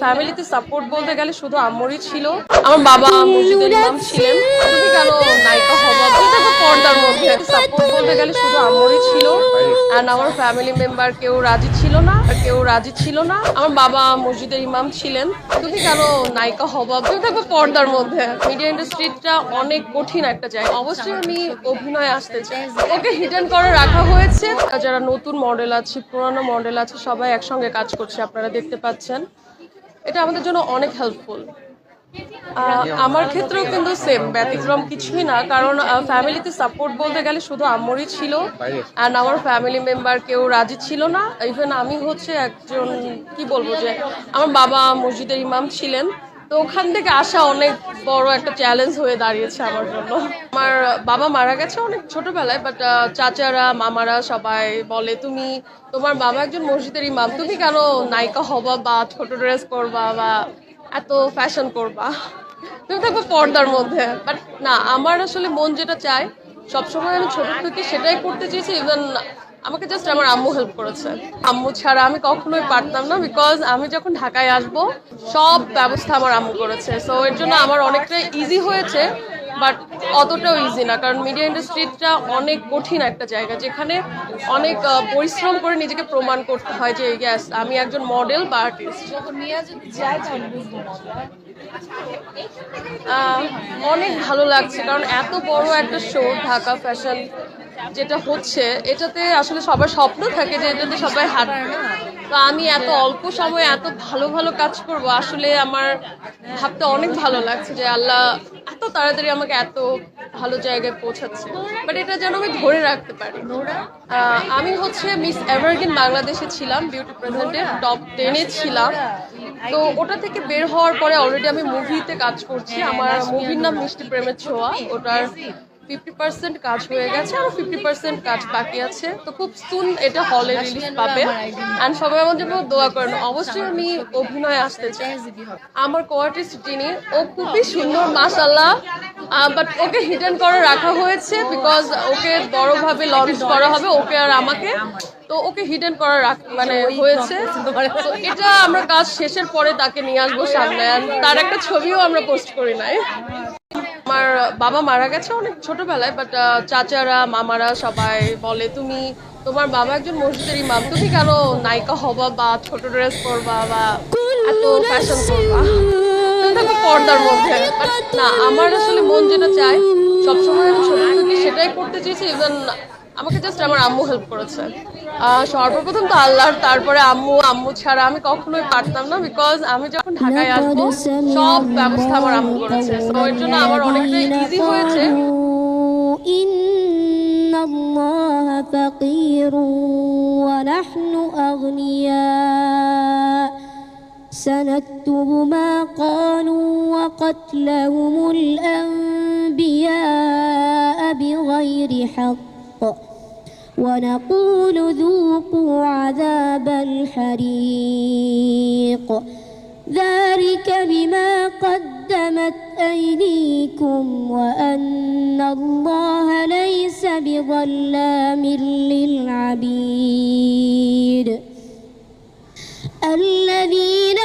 ফ্যামিলিতে সাপোর্ট বলতে গেলে শুধু আম্মুরই ছিল। আমার বাবা মসজিদের ইমাম ছিলেন। তুমি কেন নায়িকা হবা, এটা তো পর্দার মধ্যে। সাপোর্ট বলতে গেলে শুধু আম্মুরই ছিল, অ্যান্ড আমার ফ্যামিলি মেম্বার কেউ রাজি ছিল না। আমার বাবা মসজিদের ইমাম ছিলেন। তুমি কেন নায়িকা হবা, এটা তো পর্দার মধ্যে। মিডিয়া ইন্ডাস্ট্রিটা অনেক কঠিন একটা জায়গা। অবশ্যই আমি অভিনয়ে আসতে চাই। ওকে হিডেন করে রাখা হয়েছে। যারা নতুন মডেল আছে, পুরানো মডেল আছে, সবাই একসঙ্গে কাজ করছে, আপনারা দেখতে পাচ্ছেন। এটা আমাদের জন্য অনেক হেল্পফুল। আমার ক্ষেত্রেও কিন্তু সেম, ব্যতিক্রম কিছুই না। কারণ ফ্যামিলিতে সাপোর্ট বলতে গেলে শুধু আম্মুরই ছিল, অ্যান্ড আমার ফ্যামিলি মেম্বার কেউ রাজি ছিল না। ইভেন আমি হচ্ছে একজন, কি বলবো, যে আমার বাবা মসজিদের ইমাম ছিলেন। তো ওখান থেকে আসা অনেক বড় একটা চ্যালেঞ্জ হয়ে দাঁড়িয়েছে আমার জন্য। আমার বাবা মারা গেছে অনেক ছোটবেলায়, বাট চাচারা মামারা সবাই বলে, তোমার বাবা একজন মসজিদের ইমাম, তুমি কেন নায়িকা হবা বা ছোট ড্রেস করবা বা এত ফ্যাশন করবা, তুমি থাকবো পর্দার মধ্যে। বাট না, আমার আসলে মন যেটা চায় সবসময় আমি ছোট থেকে সেটাই করতে চেয়েছি। ইভেন আমাকে জাস্ট আমার আম্মু হেল্প করেছে। আম্মু ছাড়া আমি কখনোই পারতাম না, বিকজ আমি যখন ঢাকায় আসব সব ব্যবস্থা আমার আম্মু করেছে। সো এর জন্য আমার অনেকটা ইজি হয়েছে, বাট অতটাও ইজি না। কারণ মিডিয়া ইন্ডাস্ট্রিটা অনেক কঠিন একটা জায়গা, যেখানে অনেক পরিশ্রম করে নিজেকে প্রমাণ করতে হয় যে ইয়েস আমি একজন মডেল বা আর্টিস্ট। অনেক ভালো লাগছে, কারণ এত বড় একটা শো ঢাকা ফ্যাশন যেটা হচ্ছে, এটাতে আসলে সবার স্বপ্ন থাকে যে এটাতে সবাই হাত। তো আমি এত অল্প সময়ে এত ভালো ভালো কাজ করব, আসলে আমার ভাবতে অনেক ভালো লাগছে যে আল্লাহ এত তাড়াতাড়ি আমাকে এত ভালো জায়গায় পৌঁছাচ্ছে। বাট এটা যেন আমি ধরে রাখতে পারি। আমি হচ্ছে মিস এভারগ্রিন বাংলাদেশে ছিলাম, বিউটি প্রেজেন্টের টপ 10-এ ছিলাম। তো ওটা থেকে বের হওয়ার পরে অলরেডি আমি মুভিতে কাজ করছি। আমার মুভির নাম মিষ্টি প্রেমের ছোঁয়া। ওটার 50% কাজ হয়ে গেছে, আর 50% কাজ বাকি আছে। তো খুব সুন এটা হলে রিলিজ পাবে, অ্যান্ড সবাই আমার জন্য দোয়া করেন। অবশ্যই আমি অভিনয়ে আসতে চাই। আমার কো-আর্টিস্ট যিনি, ও খুবই সুন্দর মাশাআল্লাহ, বাট ওকে হিডেন করে রাখা হয়েছে, বিকজ ওকে বড়ভাবে লঞ্চ করা হবে, ওকে আর আমাকে। তো ওকে হিডেন করা মানে হয়েছে। তো এটা আমরা কাজ শেষের পরে তাকে নিয়ে আসবো সামনে, তার একটা ছবিও আমরা পোস্ট করি নাই। আমার বাবা মারা গেছে অনেক ছোটবেলায়, বাট চাচারা মামারা সবাই বলে, তোমার বাবা একজন মসজিদের ইমাম, তুমি কেন নায়িকা হবা বা ছোট ড্রেস করবা বা এত ফ্যাশন করবা, তুমি থাকবো পর্দার মধ্যে। বাট না, আমার আসলে মন যেটা চায় সবসময় আমি ছোট থেকে সেটাই করতে চেয়েছি। ইভেন আমাকে জাস্ট আমার আম্মু হেল্প করেছে। সর্বপ্রথম তো আল্লাহর, তারপরে আম্মু ছাড়া আমি কখনোই পারতাম না, বিকজ আমি যখন ঢাকায় আসবো সব ব্যবস্থা আমার আম্মু করেছে। তো এর জন্য আমার অনেকটা ইজি হয়েছে। الله فقير ونحن أغنياء سنكتب ما قالوا وقتلهم الأنبياء بغير حق ونقول ذوقوا عذاب الحريق ذلك بما قدمت أيديكم وأن الله ليس بظلام للعبيد الذين